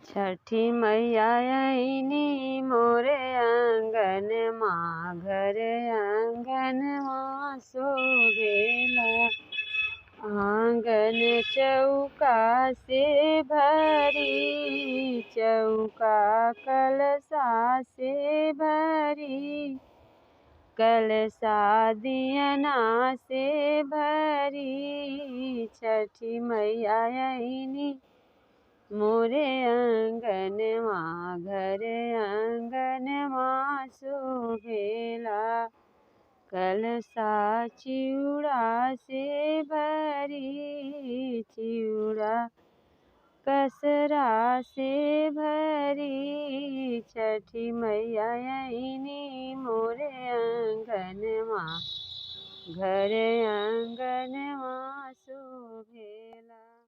छठी मैया आईनी मोरे आंगन माँ, घरे आंगन माँ शोभेला। आंगन चौका से भरी, चौका कलशा से भरी, कलशा दियना से भरी। छठी मैया आईनी मोरे आंगन माँ, घरे आंगन माँ शोभेला। कलशा चिउरा से भरी, चिउरा कसरा से भरी। छठी मैया आईनी मोरे आंगन माँ, घरे आंगन माँ शोभेला।